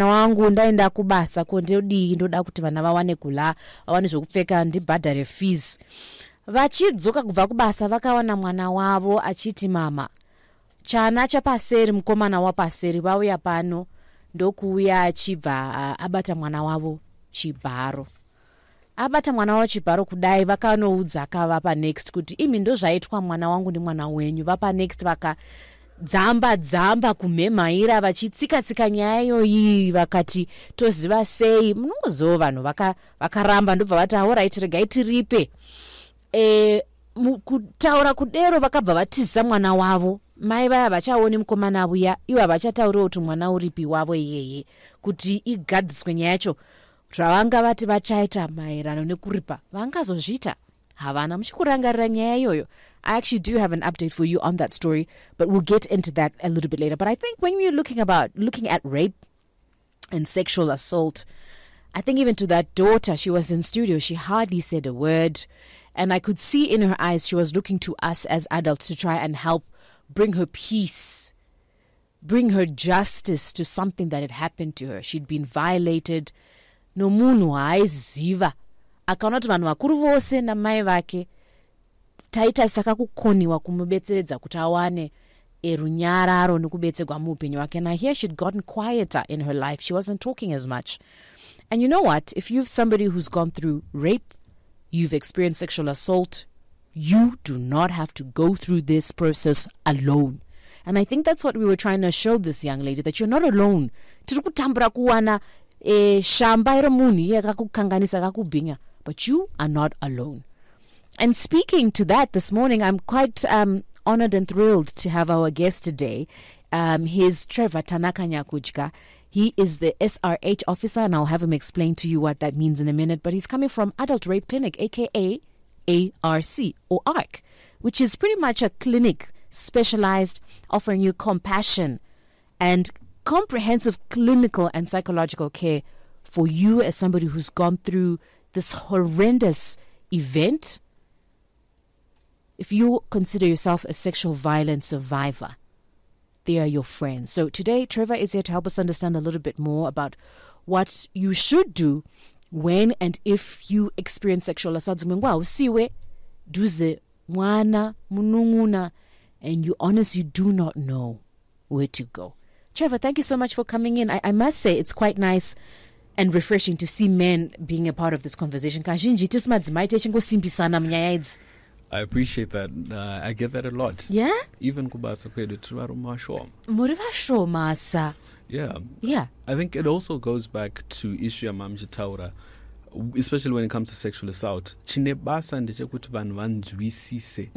wangu ndaenda kubasa kondodii ndoda kuti vana vawane kula vawane zvokupfeka ndibhadhare fees. Vachidzoka kubva kubasa vakawana mwana wavo achiti mama chana chapaseri mukomana wapaseri vauya pano ndokuuya achibva abata mwana wavo chibharo. Abata mwana wavo chibharo kudai vakanoudza akavapa next kuti imi ndozvaitwa mwana wangu ndi mwana wenyu. Vapa next dzamba kumhemhaira vachitsika nyaya iyoyi vakati toziva sei. Munongoziva vanhu vakaramba ndobva vati alright regai tiripe. Kutaura kudero vakabva vatizisa mwana wavo. Mai vaya vachaoni mukomana uya ivo havachatauriwo kuti mwana uripi wavo iyeye kuti igadziswe nyaya yacho. Zvavanga vati vachaita maererano nekuripa vangazozviita havana. Muchikurangarira nyaya iyoyo. I actually do have an update for you on that story, but we'll get into that a little bit later. But I think when we're looking at rape and sexual assault, I think even to that daughter, she was in studio, she hardly said a word. And I could see in her eyes she was looking to us as adults to try and help bring her peace, bring her justice to something that had happened to her. She'd been violated. No munhu aiziva. Akaona kuti vanhu vakuru vose namai vake taita saka kukoniwa kumubetseredza kuti awane runyararo nekubetserwa muupenyu wake. And I hear she'd gotten quieter in her life. She wasn't talking as much. And you know what? If you've somebody who's gone through rape, you've experienced sexual assault, you do not have to go through this process alone. And I think that's what we were trying to show this young lady, that you're not alone. Tirikutambura kuwana shamba iro munhu yakakukanganisa kakubhinya, but you are not alone. And speaking to that this morning, I'm quite honored and thrilled to have our guest today. He's Trevor Tanaka Nyakudya. He is the SRH officer, and I'll have him explain to you what that means in a minute. But he's coming from Adult Rape Clinic, aka ARC or ARC, which is pretty much a clinic specialized, offering you compassion and comprehensive clinical and psychological care for you as somebody who's gone through this horrendous event. If you consider yourself a sexual violence survivor, they are your friends. So today, Trevor is here to help us understand a little bit more about what you should do when and if you experience sexual assault. Usiwe duze mwana mununguna, and you honestly do not know where to go. Trevor, thank you so much for coming in. I must say it's quite nice and refreshing to see men being a part of this conversation. I appreciate that. I get that a lot. Yeah? Even kubasa kwedu tuvarumashom. Murivashomasa. Yeah. Yeah. I think it also goes back to issue ya mamjitaura, especially when it comes to sexual assault. Chine basa ndeche kuti vanhu vanzwisise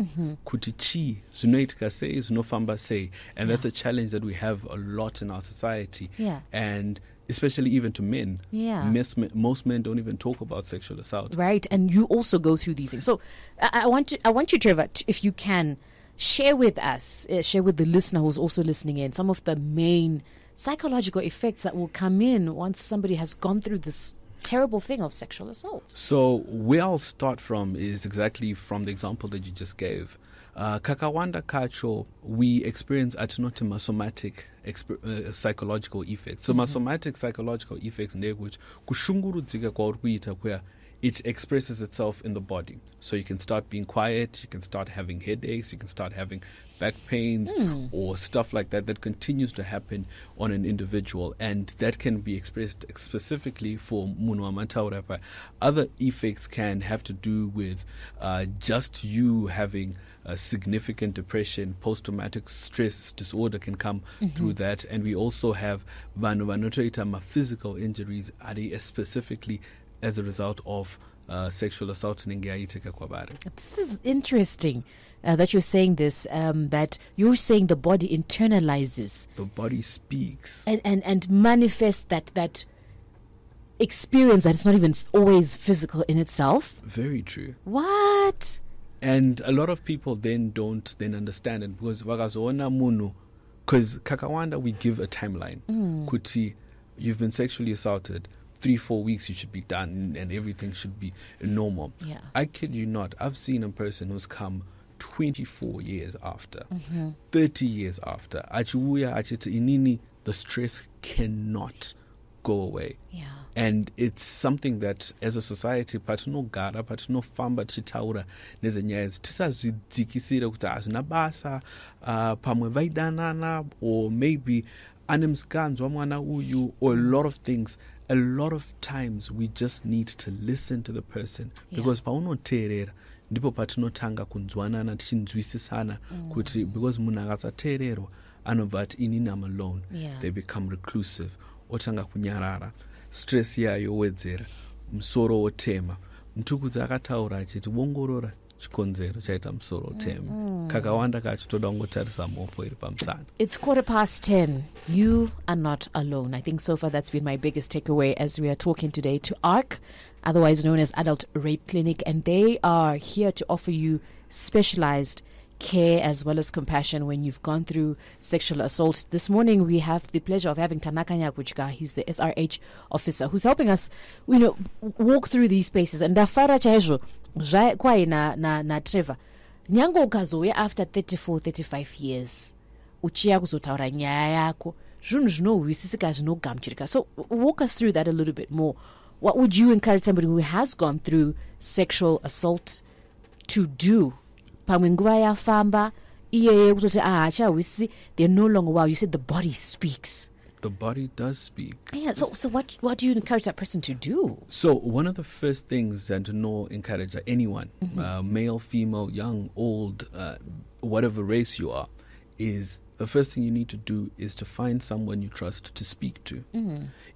kuti chi zvinoitika sei zvinofamba sei, and that's a challenge that we have a lot in our society. Yeah. And especially even to men. Yeah. Most men don't even talk about sexual assault. Right, and you also go through these things. So I want you, Trevor, if you can, share with us, share with the listener who's also listening in, some of the main psychological effects that will come in once somebody has gone through this terrible thing of sexual assault. So where I'll start from is exactly from the example that you just gave. Kakawanda kacho, we experience atinoti somatic psychological effects. So somatic psychological effects which kushungurudzika kwaurikuita where it expresses itself in the body. So you can start being quiet, you can start having headaches, you can start having back pains or stuff like that continues to happen on an individual, and that can be expressed specifically for munhu wamataura. Other effects can have to do with just you having significant depression. Post-traumatic stress disorder can come through that, and we also have vanhu vanotoita physical injuries specifically as a result of sexual assault. This is interesting that you're saying this, that you're saying the body internalizes. The body speaks. And manifests that experience that is not even always physical in itself. Very true. What? And a lot of people then don't understand it, because kakawanda, we give a timeline. Kuti, you've been sexually assaulted. 3-4 weeks you should be done and everything should be normal. Yeah. I kid you not, I've seen a person who's come 24 years after, 30 years after. The stress cannot go away. Yeah. And it's something that as a society patinogara patinofamba tichitaura nezenyaya tisazvidzikisire kuti hazvina basa pamwe vaidanana, or maybe ane musikanzwa mwana uyu, or a lot of things. A lot of times we just need to listen to the person, because paunoteerera ndipo patinotanga kunzwanana tichinzwisisana kuti, because munhu akatsateererwa anobva ati inini am alone. They become reclusive, otanga kunyarara, stress yayo wedzera, musoro wotema. Mutukudzi akataura achiti bongorora chikonzero chaita musoro wotema. Kakawanda kacho toda kungotarisa mopo iri pamusana. It's 10:15. You are not alone. I think so far that's been my biggest takeaway as we are talking today to ARC, otherwise known as Adult Rape Clinic, and they are here to offer you specialized care as well as compassion when you've gone through sexual assault. This morning we have the pleasure of having Tanaka Nyakudya. He's the SRH officer who's helping us, walk through these spaces. And dafara chaizvo kwai na Trevor, nyango ukazouya after 34-35 years uchiya kuzotaura nyaya yako, zvinhu zvinohwisisika zvinogamuchirika. So walk us through that a little bit more. What would you encourage somebody who has gone through sexual assault to do? Pamwe nguva yafamba iyeye kutoti achahwisisi, they're no longer well. You said the body speaks. The body does speak. Yeah. So what do you encourage that person to do? So one of the first things that encourage anyone, male, female, young, old, whatever race you are, is the first thing you need to do is to find someone you trust to speak to.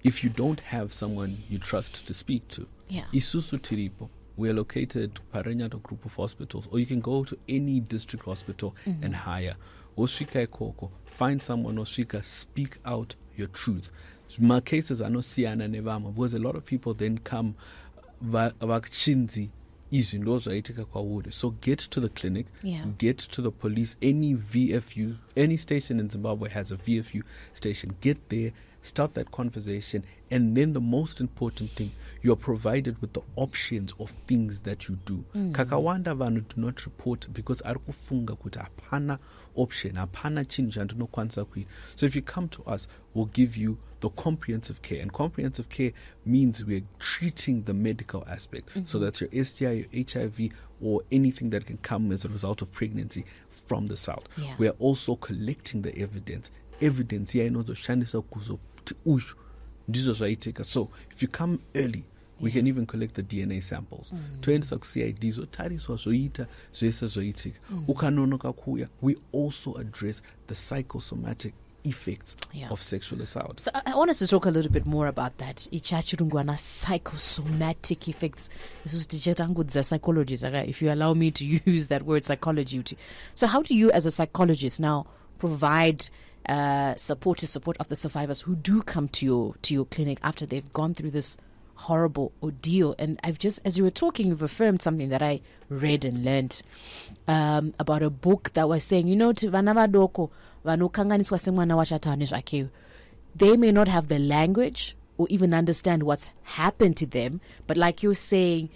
If you don't have someone you trust to speak to, isusu tiripo. We are located Parenyato group of hospitals, or you can go to any district hospital and hire. Oswika ekoko, find someone oswika, speak out your truth. My cases are not siana nevama, because a lot of people then come vakchinzi izindozo aitika kwa wude. So get to the clinic, get to the police, any VFU, any station in Zimbabwe has a VFU station. Get there, start that conversation, and then the most important thing, you're provided with the options of things that you do. Kakawanda vanhu do not report because ari kufunga kuti hapana option, hapana chinhu chandinokwanisa kuita. So if you come to us, we'll give you the comprehensive care. And comprehensive care means we're treating the medical aspect. So that's your STI, your HIV, or anything that can come as a result of pregnancy from the south. We are also collecting the evidence. Evidence here inozoshandisa kuzo ushu ndizo zvaitika. So if you come early, we can even collect the DNA samples. Toendesa kuCID zotariswa zoita zvese zoitika. Ukanonoka kuya, we also address the psychosomatic effects of sexual assault. So I want us to talk a little bit more about that. Ichachirungwana psychosomatic effects. This is tichatangudza psychology, if you allow me to use that word psychology. So how do you as a psychologist now provide support of the survivors who do come to your clinic after they've gone through this horrible ordeal? And I've just, as you were talking, you've affirmed something that I read and learned about a book that was saying, vana vadoko vanokanganiswa semwana wachataura nezvake, they may not have the language or even understand what's happened to them, but like you're saying,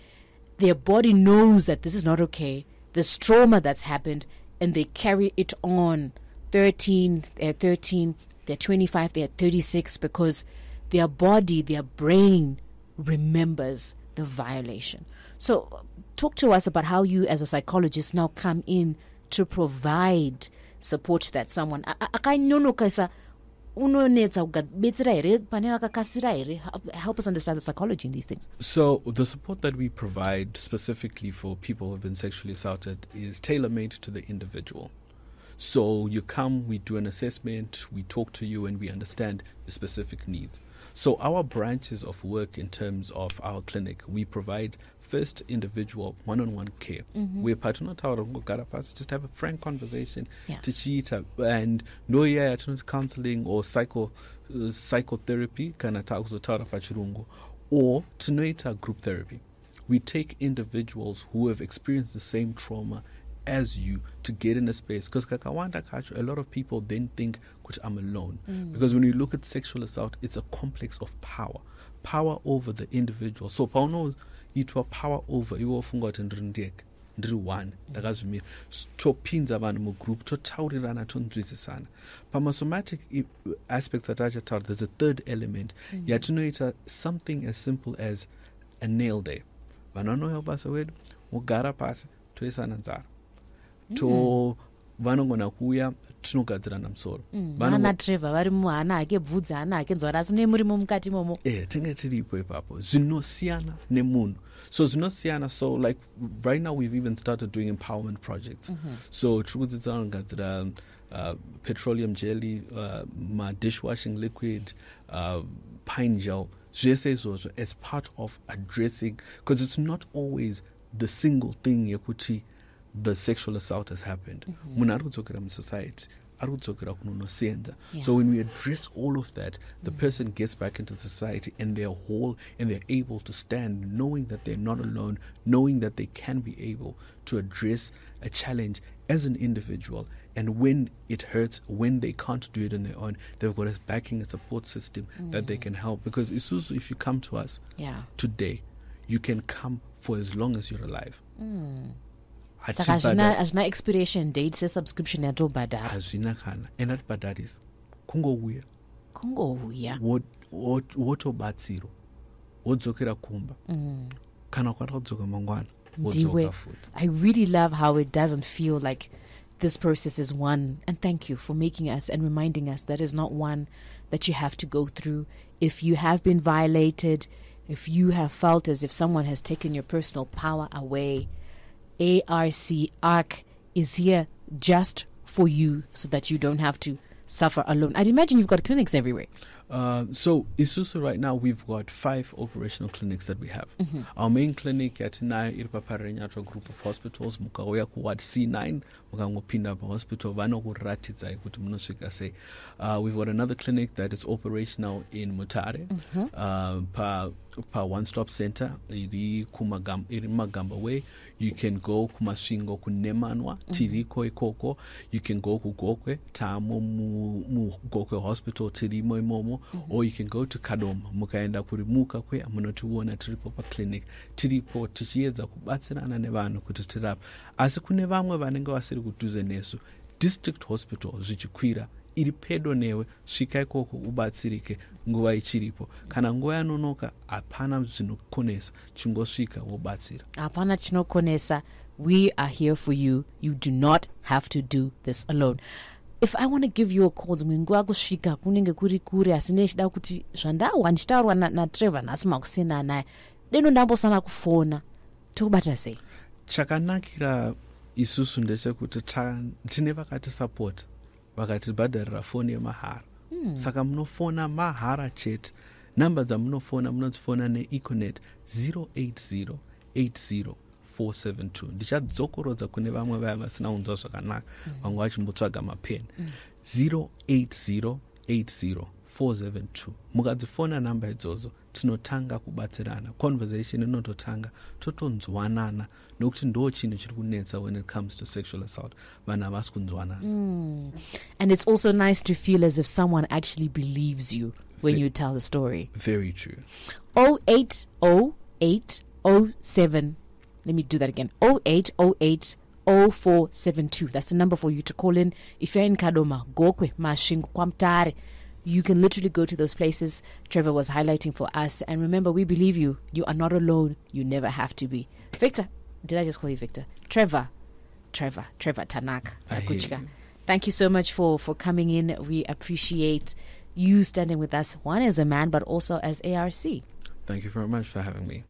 their body knows that this is not okay, this trauma that's happened, and they carry it on. 13, they're 13, they're 25, they're 36, because their body, their brain remembers the violation. So talk to us about how you as a psychologist now come in to provide support to that someone. Help us understand the psychology in these things. So the support that we provide specifically for people who have been sexually assaulted is tailor-made to the individual. So you come, we do an assessment, we talk to you, and we understand your specific needs. So our branches of work in terms of our clinic, we provide first individual one-on-one care. We're just have a frank conversation, and no counseling or psychotherapy, or tinoita group therapy. We take individuals who have experienced the same trauma as you to get in a space, because a lot of people then think I'm alone, because when you look at sexual assault, it's a complex of power over the individual. So pauno itwa power over iwo funga kuti ndiri ndega, ndiri one ndakazvimira topinza vanhu mugroup totaurirana tonzwisisana. Pamasomatic aspects atachataura, there's a third element yatinoita something as simple as a nail day. Vanhu vanouya kubasa kwedu mogara pasi toisana nzara vanongona kuuya tinogadzirana musoro. Vana Trevor vari muhana hake bvudzi hana hake nzwara asi mune murimo mukati momo. Tinge tiripo ipapo zvinosiyana nemunhu. So zvinosiyana. So like right now we've even started doing empowerment projects. So tiri kudzidzana kugadzira petroleum jelly, dishwashing liquid, pine gel, zvese izvozvo as part of addressing, because it's not always the single thing yekuti the sexual assault has happened. Munhu ari kudzokera musociety, ari kudzokera kunonosenza. So when we address all of that, the person gets back into society and they're whole and they're able to stand, knowing that they're not alone, knowing that they can be able to address a challenge as an individual. And when it hurts, when they can't do it on their own, they've got a backing and support system that they can help. Because Isuzu, if you come to us today, you can come for as long as you're alive. Saka hazvina expiration date se-subscription yatobhadhara. Hazvina kana. And hatibhadharis. Kungouya wotobatsiro wodzokera kumba kana ukada kudzoka mangwana wodzoka futi. I really love how it doesn't feel like this process is one, and thank you for making us and reminding us that is not one that you have to go through. If you have been violated, if you have felt as if someone has taken your personal power away, ARC is here just for you so that you don't have to suffer alone. I'd imagine you've got clinics everywhere. So Isuzu right now we've got 5 operational clinics that we have. Our main clinic at iri paParenyato group of hospitals, mukauya ku ward C9 mukangopinda pa hospital vanokuratidza kuti munosvika sei. We've got another clinic that is operational in Mutare, pa one stop center iri Magamba way. You can go kuMavingo kuNemanwa tiriko ikoko. You can go ku Gokwe tamo mu Gokwe hospital tirimo imomo, or you can go to Kadoma mukaenda kurimuka kwe munotiona tiripo pa clinic tiripo tichiedza kubatsirana nevanhu kuti tirapa. Asi kune vamwe vanenge vasiri kudhuze nesu, district hospital zvichikwira iri pedo newe, svika ikoko ubatsirike nguva ichiripo. Kana nguva yanonoka hapana zvinokonesa, chingosvika wobatsira. Hapana chinokonesa. We are here for you. You do not have to do this alone. If I want to give you a call, nguva kusvika kunenge kuri kure asi nechida kuti zvandawa ndichitaurwa na Trevor nhasi makusina naye, deno ndambosana kufona, tokubata sei? Chakanakira isusu ndechekuti tine vakati support, vakatibhadharira foni yemahara. Saka munofona mahara chete. Namba dzamunofona munodzifona neEconet 080804472. Ndichadzokorodza kune vamwe vaya vasina kunzwa zvakanaka, vamwe vachimbotsvaga mapeni. 080804472. Mukadzifona namba idzodzo tinotanga kubatsirana. Conversation inototanga totonzwanana nokuti ndo chinhu chiri kunetsa when it comes to sexual assault. Vanhu havasi kunzwanana. And it's also nice to feel as if someone actually believes you when you tell the story. Very true. 080807. Let me do that again. 08080472. That's the number for you to call in. If you're in Kadoma, Gokwe, Mavingo, Mutare, you can literally go to those places Trevor was highlighting for us. And remember, we believe you. You are not alone. You never have to be. Victor, did I just call you Victor? Trevor Tanaka Nyakudya. Thank you so much for coming in. We appreciate you standing with us, one as a man, but also as ARC. Thank you very much for having me.